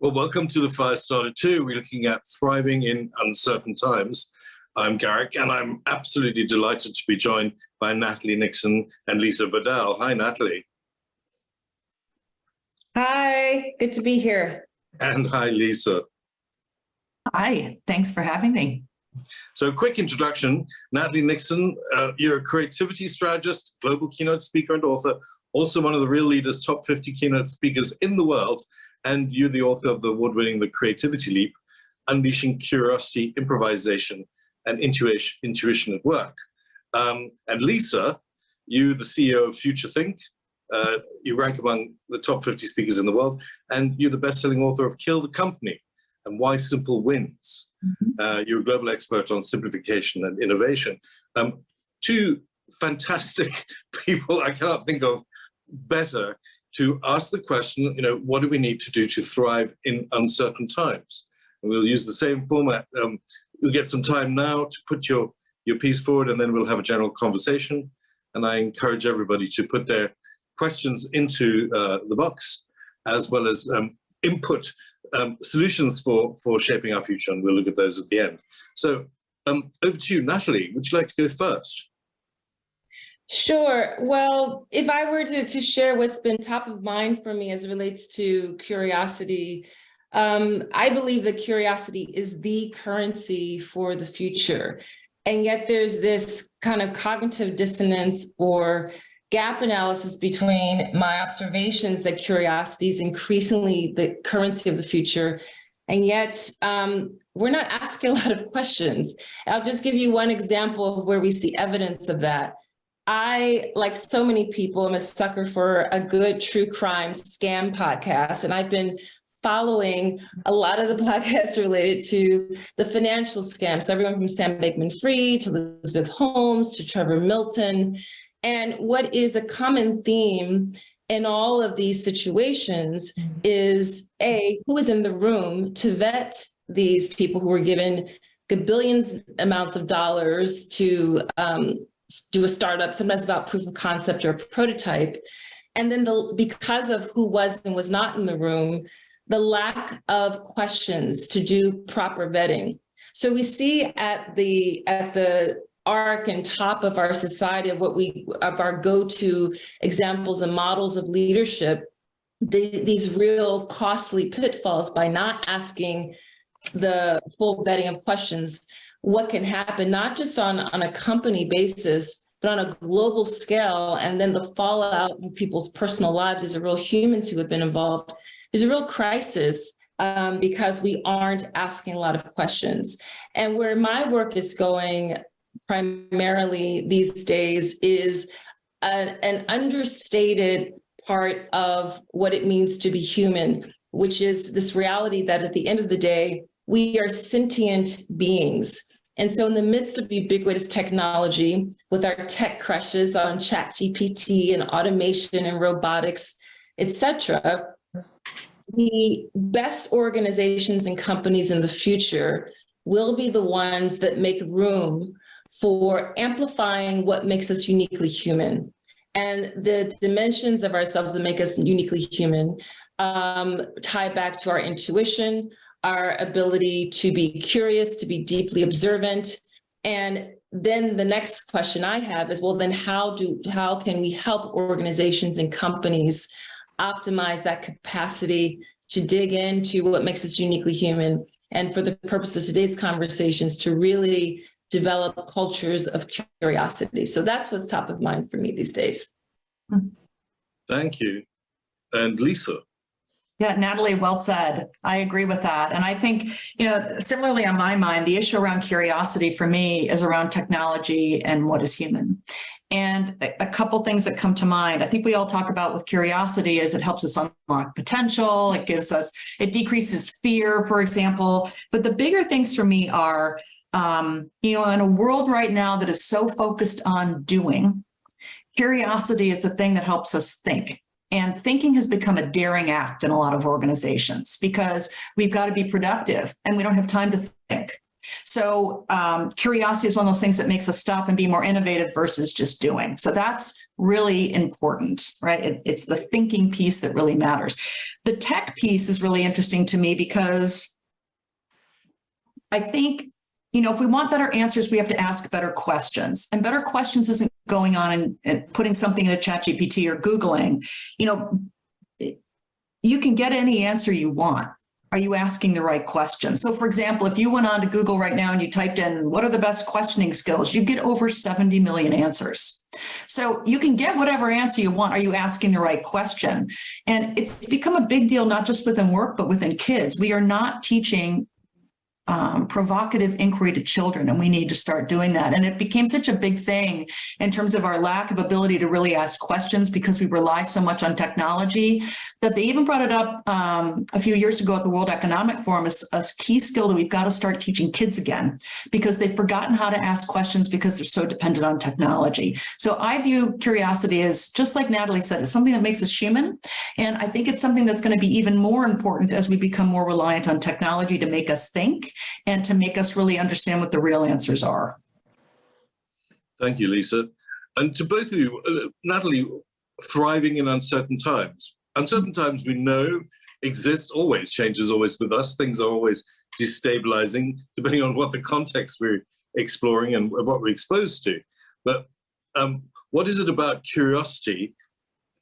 Well, welcome to the Firestarter 2. We're looking at thriving in uncertain times. I'm Garrick, and I'm absolutely delighted to be joined by Natalie Nixon and Lisa Bodell. Hi, Natalie. Hi, good to be here. And hi, Lisa. Hi, thanks for having me. So, quick introduction. Natalie Nixon, you're a creativity strategist, global keynote speaker and author, also one of the Real Leaders' top 50 keynote speakers in the world. And you're the author of the award-winning The Creativity Leap, Unleashing Curiosity, Improvisation, and Intuition at Work. And Lisa, you the CEO of Future Think. You rank among the top 50 speakers in the world, and you're the best-selling author of Kill the Company and Why Simple Wins. You're a global expert on simplification and innovation. Two fantastic people I cannot think of better to ask the question, what do we need to do to thrive in uncertain times? And we'll use the same format. You'll get some time now to put your piece forward, and then we'll have a general conversation. And I encourage everybody to put their questions into the box, as well as input solutions for shaping our future, and we'll look at those at the end. So over to you, Natalie. Would you like to go first? Sure. Well, if I were to share what's been top of mind for me as it relates to curiosity, I believe that curiosity is the currency for the future. And yet there's this kind of cognitive dissonance or gap analysis between my observations that curiosity is increasingly the currency of the future. And yet we're not asking a lot of questions. I'll just give you one example of where we see evidence of that. I, like so many people, am a sucker for a good true crime scam podcast. And I've been following a lot of the podcasts related to the financial scams. So everyone from Sam Bankman-Fried to Elizabeth Holmes to Trevor Milton. And what is a common theme in all of these situations is who is in the room to vet these people who were given billions amounts of dollars to do a startup, sometimes about proof of concept or a prototype. And then because of who was and was not in the room, the lack of questions to do proper vetting. So we see at the arc and top of our society of our go-to examples and models of leadership, these real costly pitfalls by not asking the full vetting of questions. What can happen, not just on a company basis, but on a global scale, and then the fallout in people's personal lives. These are real humans who have been involved. There's a real crisis because we aren't asking a lot of questions. And where my work is going primarily these days is an understated part of what it means to be human, which is this reality that at the end of the day, we are sentient beings. And so in the midst of ubiquitous technology, with our tech crushes on ChatGPT and automation and robotics, et cetera, the best organizations and companies in the future will be the ones that make room for amplifying what makes us uniquely human. And the dimensions of ourselves that make us uniquely human tie back to our intuition, our ability to be curious, to be deeply observant. And then the next question I have is, well, then how can we help organizations and companies optimize that capacity to dig into what makes us uniquely human? And for the purpose of today's conversations, to really develop cultures of curiosity. So that's what's top of mind for me these days. Thank you. And Lisa? Yeah, Natalie, well said. I agree with that. And I think, similarly on my mind, the issue around curiosity for me is around technology and what is human. And a couple things that come to mind, I think we all talk about with curiosity is it helps us unlock potential. It decreases fear, for example. But the bigger things for me are, in a world right now that is so focused on doing, curiosity is the thing that helps us think. And thinking has become a daring act in a lot of organizations because we've got to be productive and we don't have time to think. So curiosity is one of those things that makes us stop and be more innovative versus just doing. So that's really important, right? It's the thinking piece that really matters. The tech piece is really interesting to me because I think, if we want better answers, we have to ask better questions. And better questions isn't going on and putting something in a ChatGPT or Googling. You can get any answer you want. Are you asking the right question? So for example, if you went on to Google right now and you typed in, what are the best questioning skills? You get over 70 million answers. So you can get whatever answer you want. Are you asking the right question? And it's become a big deal, not just within work, but within kids. We are not teaching provocative inquiry to children, and we need to start doing that. And it became such a big thing in terms of our lack of ability to really ask questions because we rely so much on technology that they even brought it up a few years ago at the World Economic Forum as a key skill that we've got to start teaching kids again because they've forgotten how to ask questions because they're so dependent on technology. So I view curiosity as, just like Natalie said, it's something that makes us human. And I think it's something that's going to be even more important as we become more reliant on technology to make us think and to make us really understand what the real answers are. Thank you, Lisa. And to both of you, Natalie, thriving in uncertain times. Uncertain times we know exist always, change is always with us. Things are always destabilizing, depending on what the context we're exploring and what we're exposed to. But what is it about curiosity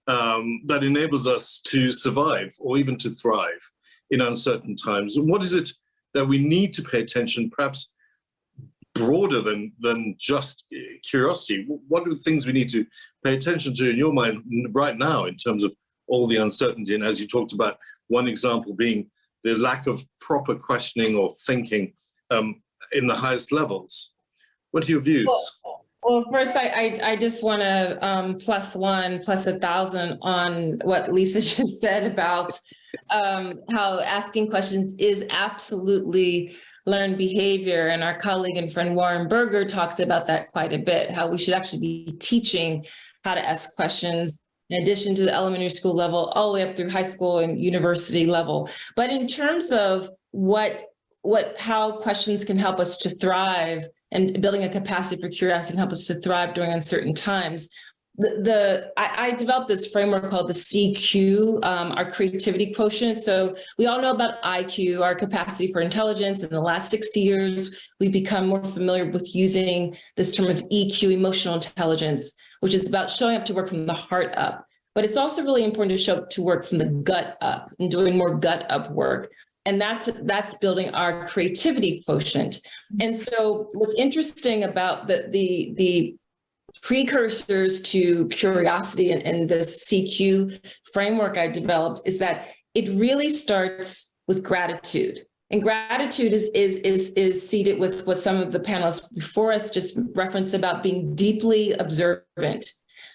that enables us to survive or even to thrive in uncertain times? And what is it that we need to pay attention, perhaps broader than just curiosity? What are the things we need to pay attention to in your mind right now in terms of all the uncertainty? And as you talked about, one example being the lack of proper questioning or thinking in the highest levels. What are your views? Well, first, I just want to +1, +1,000 on what Lisa just said about how asking questions is absolutely learned behavior. And our colleague and friend Warren Berger talks about that quite a bit, how we should actually be teaching how to ask questions in addition to the elementary school level, all the way up through high school and university level. But in terms of how questions can help us to thrive and building a capacity for curiosity can help us to thrive during uncertain times, I developed this framework called the CQ, our creativity quotient. So we all know about IQ, our capacity for intelligence. In the last 60 years, we've become more familiar with using this term of EQ, emotional intelligence, which is about showing up to work from the heart up. But it's also really important to show up to work from the gut up and doing more gut up work. And that's building our creativity quotient. And so what's interesting about the precursors to curiosity and this CQ framework I developed is that it really starts with gratitude. And gratitude is seated with what some of the panelists before us just referenced about being deeply observant,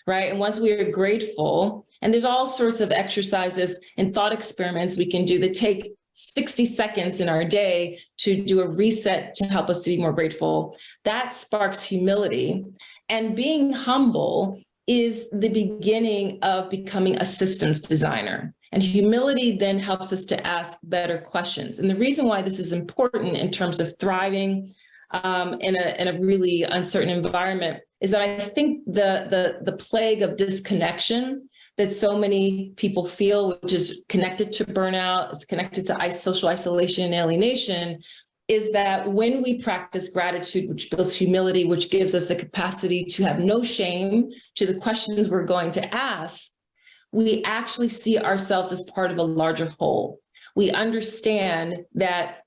right? And once we are grateful, and there's all sorts of exercises and thought experiments we can do that take 60 seconds in our day to do a reset to help us to be more grateful. That sparks humility. And being humble is the beginning of becoming a systems designer. And humility then helps us to ask better questions. And the reason why this is important in terms of thriving in a really uncertain environment is that I think the plague of disconnection that so many people feel, which is connected to burnout, it's connected to social isolation and alienation, is that when we practice gratitude, which builds humility, which gives us the capacity to have no shame to the questions we're going to ask, we actually see ourselves as part of a larger whole. We understand that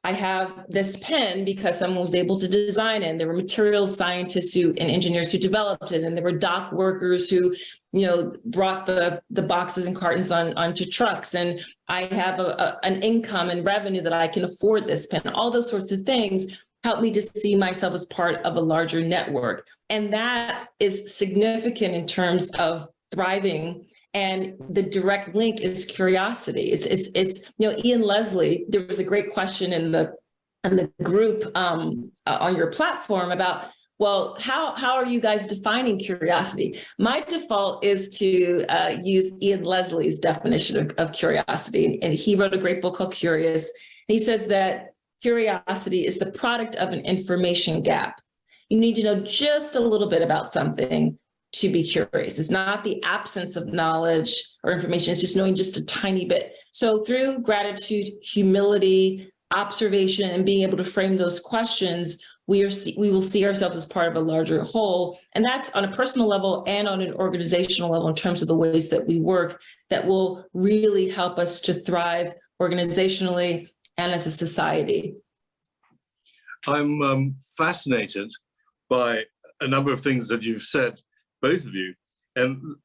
I have this pen because someone was able to design it. And there were materials scientists and engineers who developed it. And there were dock workers who, brought the boxes and cartons onto trucks. And I have an income and revenue that I can afford this pen. All those sorts of things help me to see myself as part of a larger network. And that is significant in terms of thriving. And the direct link is curiosity. It's Ian Leslie, there was a great question in the group on your platform about, well, how are you guys defining curiosity? My default is to use Ian Leslie's definition of curiosity. And he wrote a great book called Curious. He says that curiosity is the product of an information gap. You need to know just a little bit about something to be curious. It's not the absence of knowledge or information, it's just knowing just a tiny bit. So through gratitude, humility, observation, and being able to frame those questions, we will see ourselves as part of a larger whole. And that's on a personal level and on an organizational level in terms of the ways that we work that will really help us to thrive organizationally and as a society. I'm fascinated by a number of things that you've said, both of you, and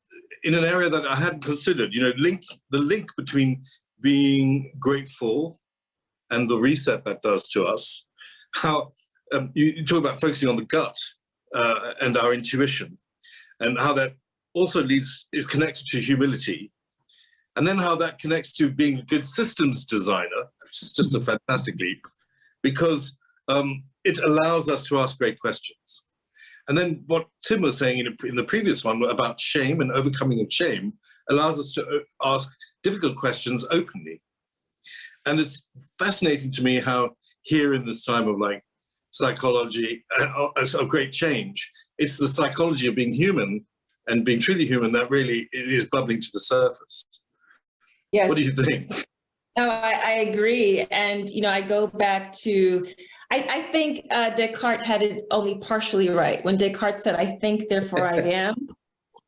in an area that I hadn't considered, the link between being grateful and the reset that does to us. How you talk about focusing on the gut and our intuition, and how that also is connected to humility, and then how that connects to being a good systems designer, which is just a fantastic leap, because it allows us to ask great questions. And then what Tim was saying in the previous one about shame and overcoming of shame allows us to ask difficult questions openly. And it's fascinating to me how here in this time of like psychology of great change, it's the psychology of being human and being truly human that really is bubbling to the surface. Yes. What do you think? No, I agree. And, I go back to, I think Descartes had it only partially right. When Descartes said, I think, therefore I am.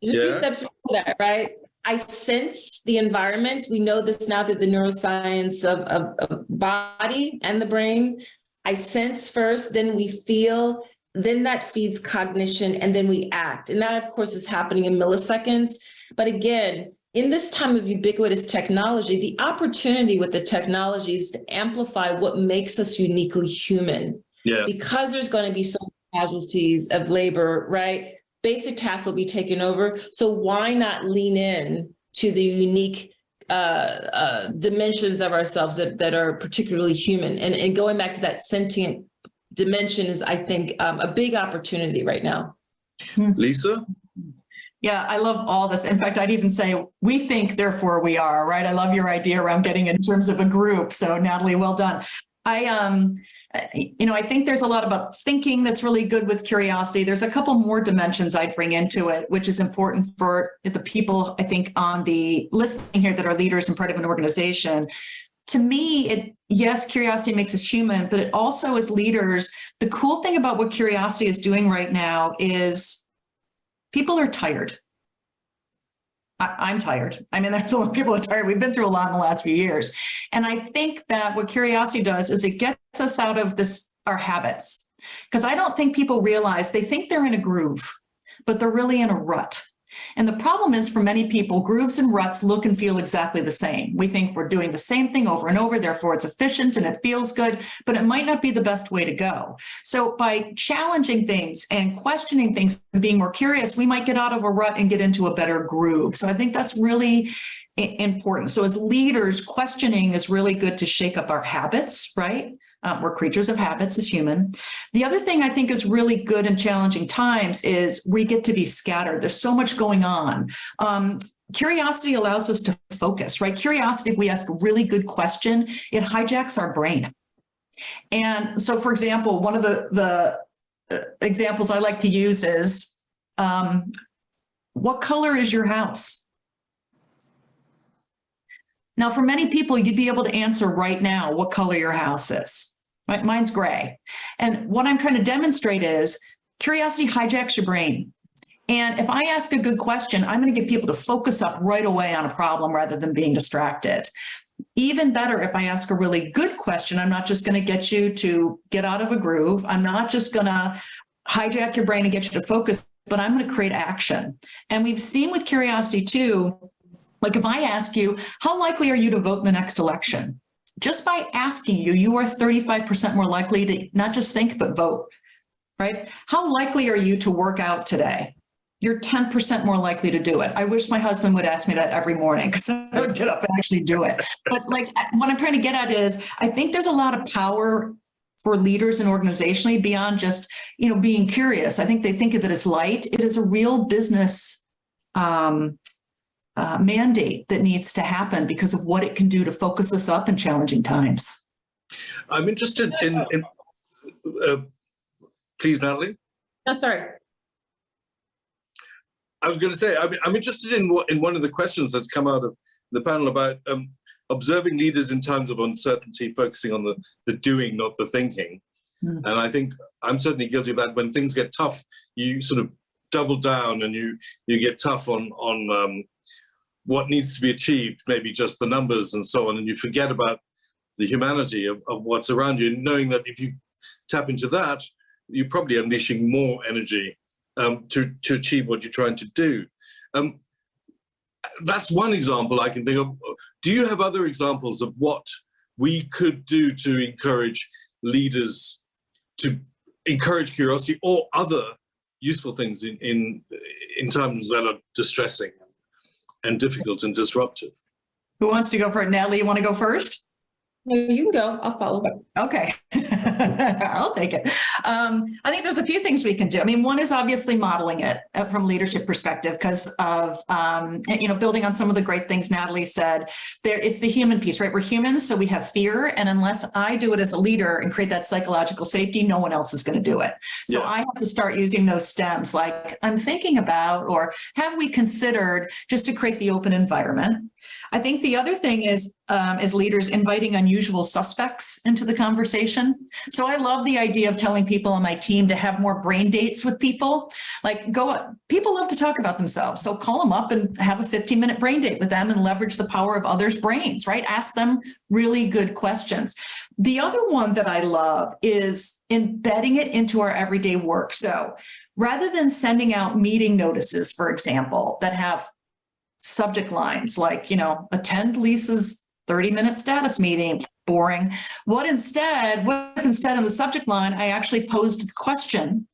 There's a few steps before that, right? I sense the environment. We know this now through the neuroscience of body and the brain. I sense first, then we feel, then that feeds cognition, and then we act. And that, of course, is happening in milliseconds. But again, in this time of ubiquitous technology, the opportunity with the technology is to amplify what makes us uniquely human. Yeah. Because there's going to be so many casualties of labor, right? Basic tasks will be taken over. So why not lean in to the unique dimensions of ourselves that are particularly human? And going back to that sentient dimension is, I think, a big opportunity right now. Lisa? Yeah, I love all this. In fact, I'd even say we think, therefore we are, right? I love your idea around getting in terms of a group. So Natalie, well done. I think there's a lot about thinking that's really good with curiosity. There's a couple more dimensions I'd bring into it, which is important for the people, I think, on the listening here that are leaders and part of an organization. To me, yes, curiosity makes us human, but it also, as leaders, the cool thing about what curiosity is doing right now is people are tired. I'm tired. I mean, there's a lot of people are tired. We've been through a lot in the last few years. And I think that what curiosity does is it gets us out of our habits. Because I don't think people realize, they think they're in a groove, but they're really in a rut. And the problem is, for many people, grooves and ruts look and feel exactly the same. We think we're doing the same thing over and over, therefore it's efficient and it feels good, but it might not be the best way to go. So by challenging things and questioning things and being more curious, we might get out of a rut and get into a better groove. So I think that's really important. So as leaders, questioning is really good to shake up our habits, right? We're creatures of habits as human. The other thing I think is really good in challenging times is we get to be scattered. There's so much going on. Curiosity allows us to focus, right? Curiosity, if we ask a really good question, it hijacks our brain. And so, for example, one of the examples I like to use is, what color is your house? Now, for many people, you'd be able to answer right now what color your house is. Right? Mine's gray. And what I'm trying to demonstrate is curiosity hijacks your brain. And if I ask a good question, I'm going to get people to focus up right away on a problem rather than being distracted. Even better, if I ask a really good question, I'm not just going to get you to get out of a groove. I'm not just going to hijack your brain and get you to focus, but I'm going to create action. And we've seen with curiosity too, like if I ask you, how likely are you to vote in the next election? Just by asking you, you are 35% more likely to not just think, but vote, right? How likely are you to work out today? You're 10% more likely to do it. I wish my husband would ask me that every morning because I would get up and actually do it. But like what I'm trying to get at is, I think there's a lot of power for leaders and organizationally beyond just, being curious. I think they think of it as light. It is a real business mandate that needs to happen because of what it can do to focus us up in challenging times. I'm interested in please, Natalie. No, sorry. I was going to say, I'm interested in one of the questions that's come out of the panel about observing leaders in times of uncertainty, focusing on the doing, not the thinking. And I think I'm certainly guilty of that. When things get tough, you sort of double down and you get tough on what needs to be achieved, maybe just the numbers and so on, and you forget about the humanity of what's around you, knowing that if you tap into that, you're probably unleashing more energy to achieve what you're trying to do. That's one example I can think of. Do you have other examples of what we could do to encourage leaders to encourage curiosity or other useful things in times that are distressing and difficult and disruptive? Who wants to go for it? Natalie, you want to go first? No, you can go. I'll follow. Okay. I'll take it. I think there's a few things we can do. I mean, one is obviously modeling it from a leadership perspective because of, building on some of the great things Natalie said. It's the human piece, right? We're humans, so we have fear. And unless I do it as a leader and create that psychological safety, no one else is going to do it. So I have to start using those stems like I'm thinking about, or have we considered, just to create the open environment. I think the other thing is, as leaders, inviting unusual suspects into the conversation. So I love the idea of telling people on my team to have more brain dates with people. People love to talk about themselves. So call them up and have a 15-minute brain date with them and leverage the power of others' brains, right? Ask them really good questions. The other one that I love is embedding it into our everyday work. So rather than sending out meeting notices, for example, that have subject lines like, attend Lisa's 30-minute status meeting, boring. What if instead in the subject line, I actually posed the question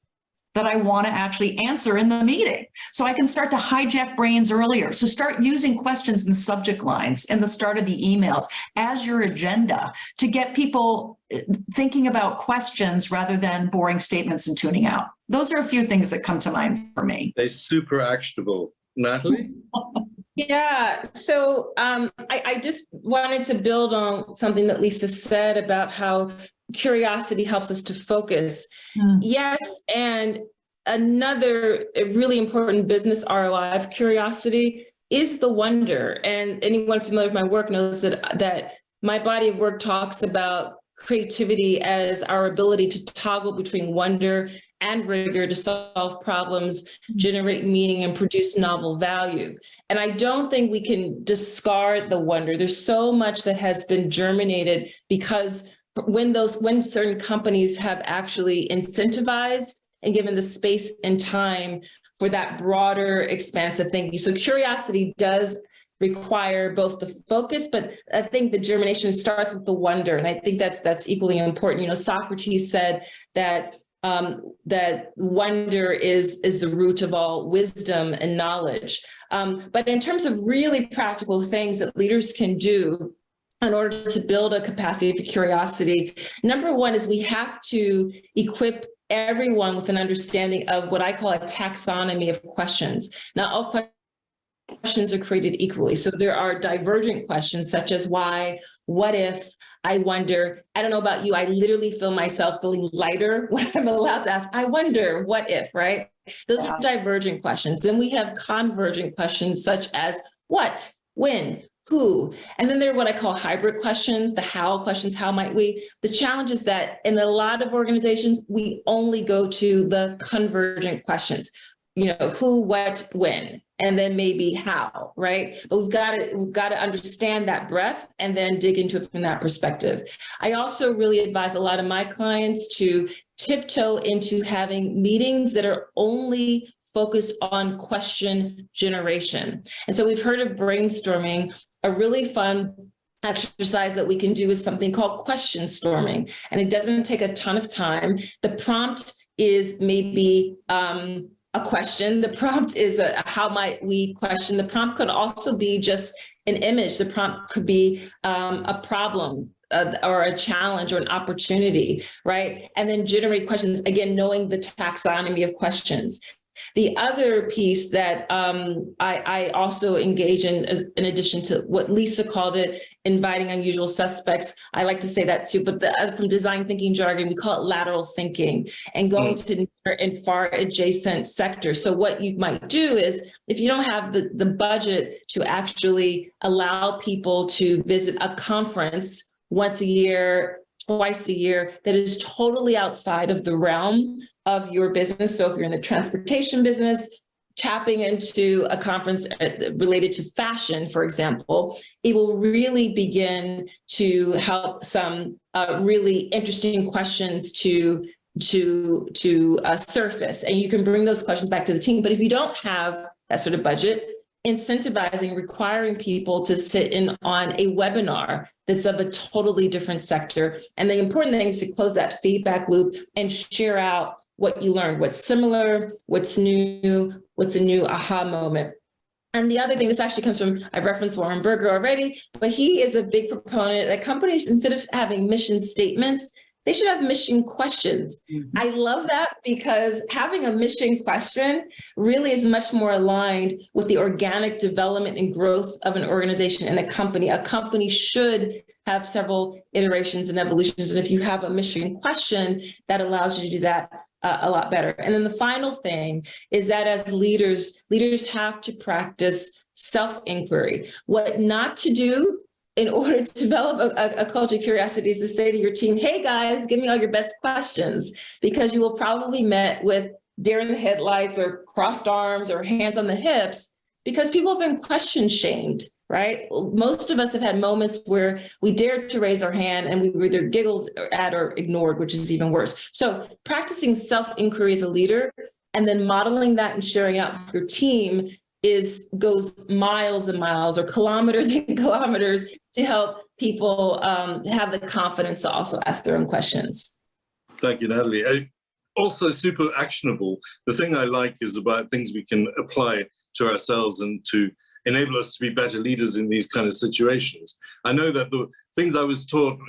that I want to actually answer in the meeting. So I can start to hijack brains earlier. So start using questions and subject lines in the start of the emails as your agenda to get people thinking about questions rather than boring statements and tuning out. Those are a few things that come to mind for me. They're super actionable. Natalie? Yeah, so I just wanted to build on something that Lisa said about how curiosity helps us to focus. Yes, and another really important business ROI of curiosity is the wonder. And anyone familiar with my work knows that my body of work talks about creativity as our ability to toggle between wonder and rigor to solve problems, generate meaning, and produce novel value. And I don't think we can discard the wonder. There's so much that has been germinated because when certain companies have actually incentivized and given the space and time for that broader, expansive thinking. So curiosity does require both the focus, but I think the germination starts with the wonder. And I think that's equally important. Socrates said that that wonder is the root of all wisdom and knowledge. But in terms of really practical things that leaders can do in order to build a capacity for curiosity, number one is we have to equip everyone with an understanding of what I call a taxonomy of questions. Not all questions are created equally. So there are divergent questions such as why, what if, I wonder. I don't know about you, I literally feel myself feeling lighter when I'm allowed to ask, I wonder, what if, right? Those are divergent questions. Then we have convergent questions such as what, when, who, and then there are what I call hybrid questions, the how questions, how might we? The challenge is that in a lot of organizations, we only go to the convergent questions, who, what, when, and then maybe how, right? But we've got to understand that breadth and then dig into it from that perspective. I also really advise a lot of my clients to tiptoe into having meetings that are only focused on question generation. And so we've heard of brainstorming. A really fun exercise that we can do is something called question storming. And it doesn't take a ton of time. The prompt is maybe a question. The prompt is a how might we question. The prompt could also be just an image. The prompt could be a problem or a challenge or an opportunity, right? And then generate questions, again, knowing the taxonomy of questions. The other piece that I also engage in addition to what Lisa called it, inviting unusual suspects, I like to say that too, but from design thinking jargon, we call it lateral thinking, and going to near and far adjacent sectors. So what you might do is, if you don't have the budget to actually allow people to visit a conference once a year, twice a year, that is totally outside of the realm of your business. So if you're in the transportation business, tapping into a conference related to fashion, for example, it will really begin to help some really interesting questions to surface. And you can bring those questions back to the team. But if you don't have that sort of budget, incentivizing, requiring people to sit in on a webinar that's of a totally different sector. And the important thing is to close that feedback loop and share out what you learned, what's similar, what's new, what's a new aha moment. And the other thing, this actually comes from, I referenced Warren Berger already, but he is a big proponent that companies, instead of having mission statements, they should have mission questions. Mm-hmm. I love that, because having a mission question really is much more aligned with the organic development and growth of an organization and a company. A company should have several iterations and evolutions. And if you have a mission question, that allows you to do that a lot better. And then the final thing is that as leaders have to practice self-inquiry. What not to do in order to develop a culture of curiosity is to say to your team, hey guys, give me all your best questions, because you will probably met with deer in the headlights or crossed arms or hands on the hips, because people have been question shamed, right? Most of us have had moments where we dared to raise our hand and we were either giggled at or ignored, which is even worse. So practicing self-inquiry as a leader and then modeling that and sharing out for your team goes miles and miles or kilometers and kilometers to help people have the confidence to also ask their own questions. Thank you, Natalie. Also super actionable. The thing I like is about things we can apply to ourselves and to enable us to be better leaders in these kind of situations. I know that the things I was taught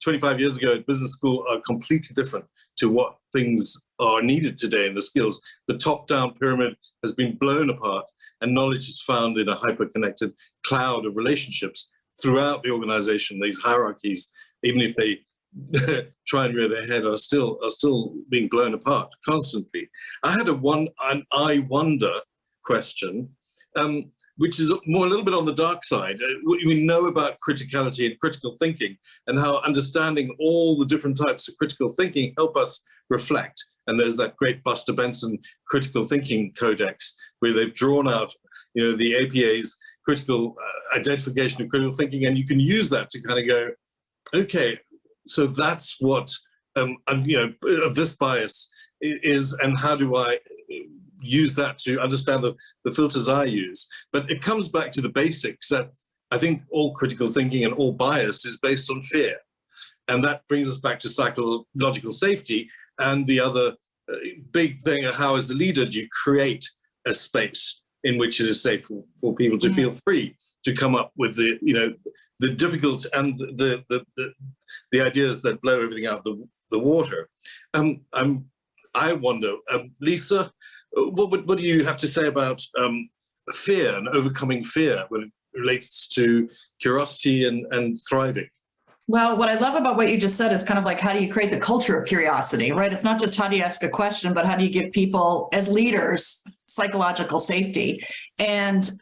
25 years ago at business school are completely different to what things are needed today in the skills. The top-down pyramid has been blown apart, and knowledge is found in a hyper-connected cloud of relationships throughout the organization. These hierarchies, even if they try and rear their head, are still being blown apart constantly. I had an I wonder question, which is a little bit on the dark side. We know about criticality and critical thinking, and how understanding all the different types of critical thinking help us reflect. And there's that great Buster Benson critical thinking codex, where they've drawn out, the APA's critical identification of critical thinking, and you can use that to kind of go, okay, so that's what of this bias is, and how do I use that to understand the filters I use? But it comes back to the basics that I think all critical thinking and all bias is based on fear, and that brings us back to psychological safety. And the other big thing, how as a leader do you create a space in which it is safe for people to feel free to come up with the difficult and the ideas that blow everything out the water. I wonder, Lisa, what do you have to say about fear and overcoming fear when it relates to curiosity and thriving? Well, what I love about what you just said is kind of like, how do you create the culture of curiosity, right? It's not just how do you ask a question, but how do you give people as leaders psychological safety, and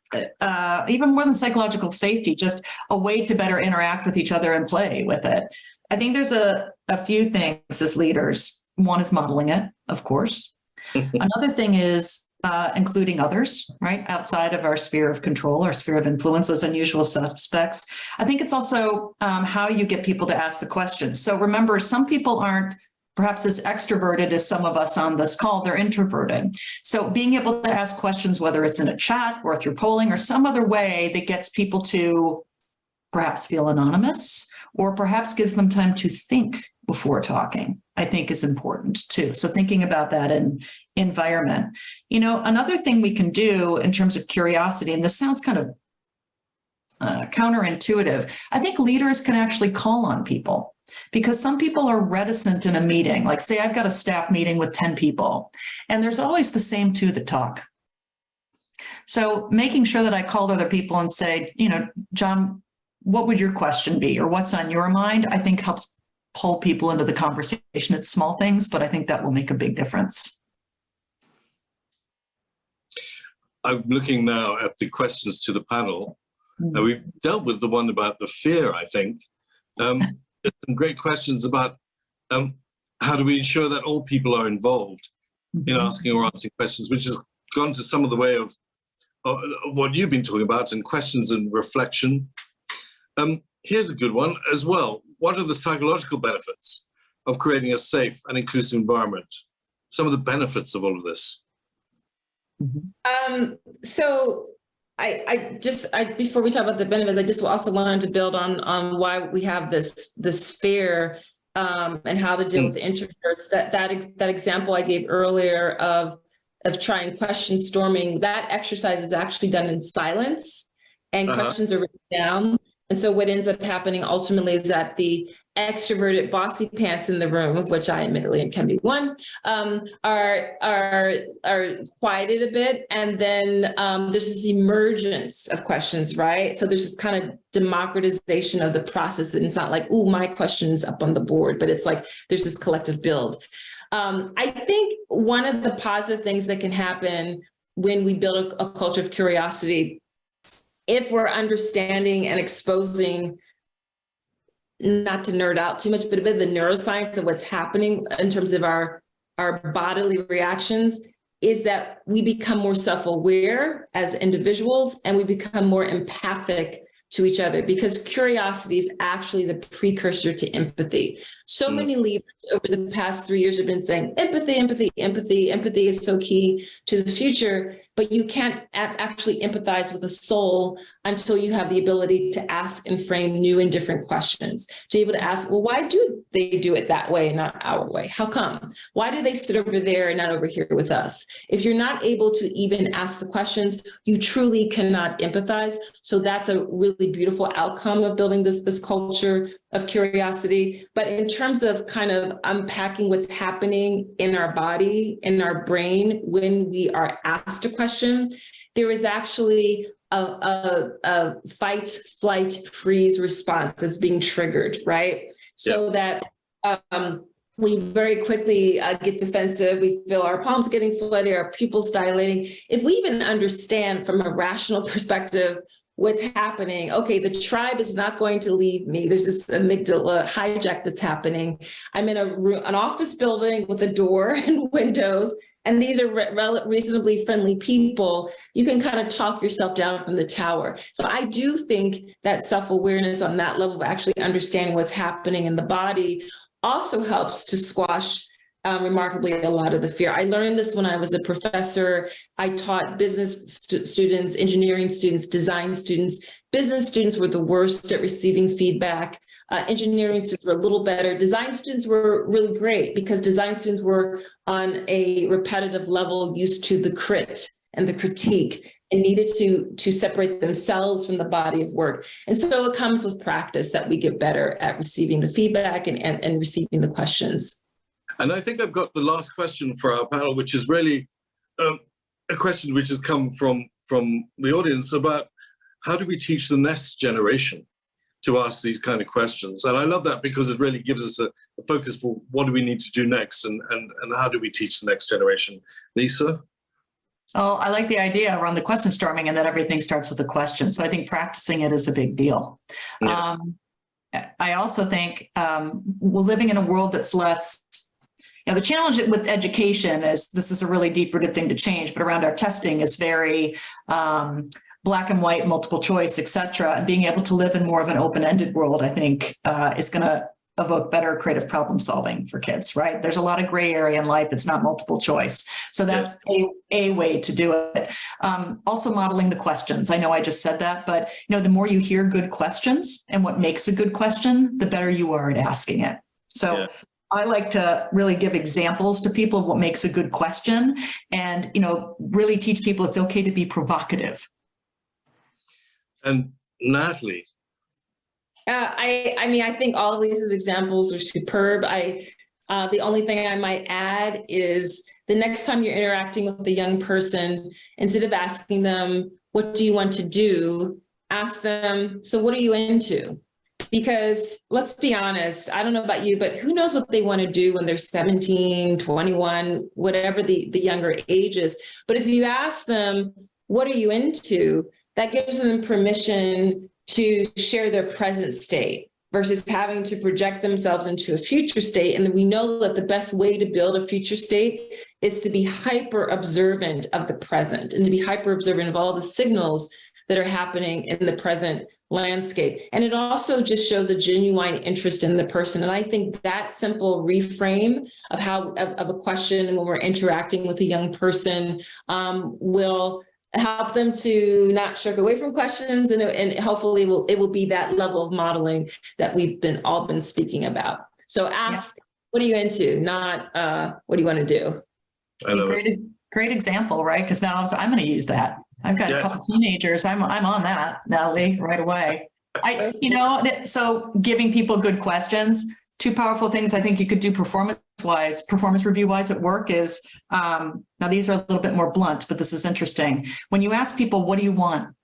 even more than psychological safety, just a way to better interact with each other and play with it. I think there's a few things as leaders. One is modeling it, of course. Another thing is including others, right, outside of our sphere of control, our sphere of influence, those unusual suspects. I think it's also how you get people to ask the questions. So remember, some people aren't perhaps as extroverted as some of us on this call, they're introverted. So being able to ask questions, whether it's in a chat or through polling or some other way that gets people to perhaps feel anonymous, or perhaps gives them time to think before talking, I think is important too. So thinking about that in environment. Another thing we can do in terms of curiosity, and this sounds kind of counterintuitive, I think leaders can actually call on people. because some people are reticent in a meeting. Like, say I've got a staff meeting with 10 people, and there's always the same two that talk. So making sure that I call other people and say, John, what would your question be, or what's on your mind, I think helps pull people into the conversation. It's small things, but I think that will make a big difference. I'm looking now at the questions to the panel. We've dealt with the one about the fear, I think. There's some great questions about how do we ensure that all people are involved in asking or answering questions, which has gone to some of the way of what you've been talking about, and questions and reflection. Here's a good one as well. What are the psychological benefits of creating a safe and inclusive environment? Some of the benefits of all of this. So I before we talk about the benefits, I just also wanted to build on why we have this fear and how to deal with the introverts. That example I gave earlier of trying question storming, that exercise is actually done in silence, and questions are written down. And so what ends up happening ultimately is that the extroverted bossy pants in the room, of which I admittedly can be one, are quieted a bit. And then there's this emergence of questions, right? So there's this kind of democratization of the process. And it's not like, ooh, my question's up on the board, but it's like there's this collective build. I think one of the positive things that can happen when we build a culture of curiosity, if we're understanding and exposing, not to nerd out too much, but a bit of the neuroscience of what's happening in terms of our bodily reactions, is that we become more self-aware as individuals, and we become more empathic to each other, because curiosity is actually the precursor to empathy. So many leaders over the past 3 years have been saying empathy, empathy, empathy. Empathy is so key to the future, but you can't actually empathize with a soul until you have the ability to ask and frame new and different questions. To be able to ask, well, why do they do it that way and not our way? How come? Why do they sit over there and not over here with us? If you're not able to even ask the questions, you truly cannot empathize. So that's a really beautiful outcome of building this culture of curiosity. But in terms of kind of unpacking what's happening in our body, in our brain, when we are asked a question, there is actually a fight, flight, freeze response that's being triggered, right? So that we very quickly get defensive. We feel our palms getting sweaty, our pupils dilating. If we even understand from a rational perspective what's happening, okay, the tribe is not going to leave me. There's this amygdala hijack that's happening. I'm in an office building with a door and windows, and these are reasonably friendly people. You can kind of talk yourself down from the tower. So I do think that self-awareness on that level of actually understanding what's happening in the body also helps to squash remarkably a lot of the fear. I learned this when I was a professor. I taught business students, engineering students, design students. Business students were the worst at receiving feedback. Engineering students were a little better. Design students were really great because design students were on a repetitive level used to the crit and the critique, and needed to separate themselves from the body of work. And so it comes with practice that we get better at receiving the feedback and receiving the questions. And I think I've got the last question for our panel, which is really a question which has come from the audience about how do we teach the next generation to ask these kind of questions? And I love that because it really gives us a focus for what do we need to do next, and how do we teach the next generation? Lisa? Oh, I like the idea around the question storming and that everything starts with a question. So I think practicing it is a big deal. Yeah. I also think we're living in a world that's less, the challenge with education is this is a really deep-rooted thing to change, but around our testing is very black and white, multiple choice, et cetera. And being able to live in more of an open-ended world, I think, is going to evoke better creative problem solving for kids, right? There's a lot of gray area in life. It's not multiple choice. So that's a way to do it. Also modeling the questions. I know I just said that, but the more you hear good questions and what makes a good question, the better you are at asking it. So I like to really give examples to people of what makes a good question and, really teach people it's okay to be provocative. And Natalie? I mean, I think all of these examples are superb. The only thing I might add is the next time you're interacting with a young person, instead of asking them, what do you want to do? Ask them, so what are you into? Because let's be honest, I don't know about you, but who knows what they want to do when they're 17, 21, whatever the younger age is. But if you ask them, what are you into? That gives them permission to share their present state versus having to project themselves into a future state. And we know that the best way to build a future state is to be hyper observant of the present and to be hyper observant of all the signals that are happening in the present landscape. And it also just shows a genuine interest in the person. And I think that simple reframe of a question when we're interacting with a young person will help them to not shirk away from questions, and hopefully it will be that level of modeling that we've all been speaking about. So ask, what are you into? Not what do you want to do? Great example, right? Because now I'm going to use that. I've got a couple teenagers. I'm on that, Natalie, right away. So giving people good questions. Two powerful things I think you could do performance review wise at work is, now these are a little bit more blunt, but this is interesting. When you ask people, what do you want?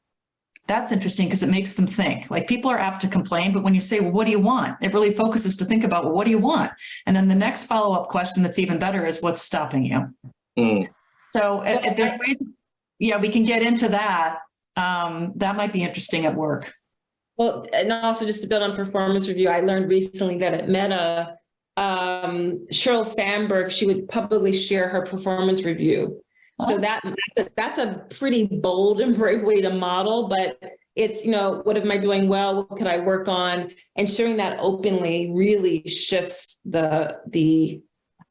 That's interesting because it makes them think. Like, people are apt to complain, but when you say, well, what do you want? It really focuses to think about, well, what do you want? And then the next follow-up question that's even better is, what's stopping you? So if there's ways, we can get into that. That might be interesting at work. Well, and also just to build on performance review, I learned recently that at Meta, Sheryl Sandberg, she would publicly share her performance review. So that's a pretty bold and brave way to model, but it's, what am I doing well? What could I work on? And sharing that openly really shifts the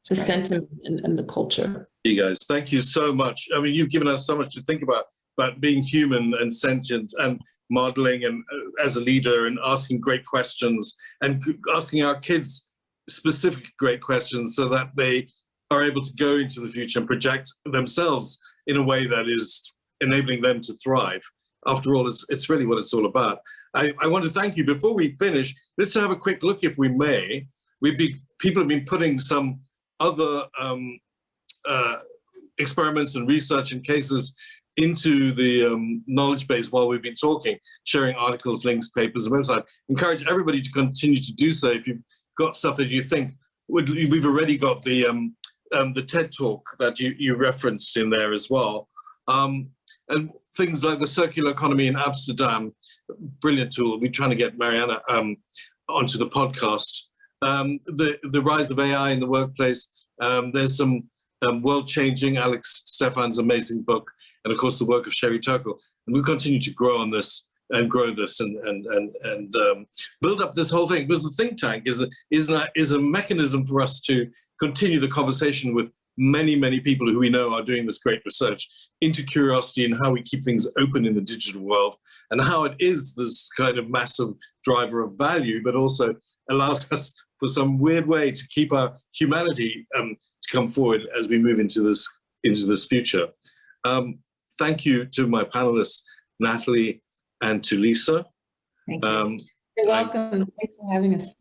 sentiment and the culture. You guys, thank you so much. I mean, you've given us so much to think about being human and sentient and modeling and as a leader and asking great questions and asking our kids specific great questions so that they are able to go into the future and project themselves in a way that is enabling them to thrive. After all, it's really what it's all about. I want to thank you. Before we finish, let's have a quick look, if we may. People have been putting some other experiments and research and cases into the knowledge base while we've been talking, sharing articles, links, papers, and website. Encourage everybody to continue to do so. If you've got stuff that you think we've already got the TED talk that you referenced in there as well, and things like the circular economy in Amsterdam, brilliant tool. We're trying to get Mariana onto the podcast. The rise of AI in the workplace. There's some world-changing Alex Stefan's amazing book, and of course the work of Sherry Turkle. And we'll continue to grow on this and grow this and build up this whole thing, because the think tank is a mechanism for us to continue the conversation with many people who we know are doing this great research into curiosity and how we keep things open in the digital world, and how it is this kind of massive driver of value, but also allows us for some weird way to keep our humanity to come forward as we move into this future. Thank you to my panelists, Natalie and to Lisa. Thank you. You're welcome. Thanks for having us.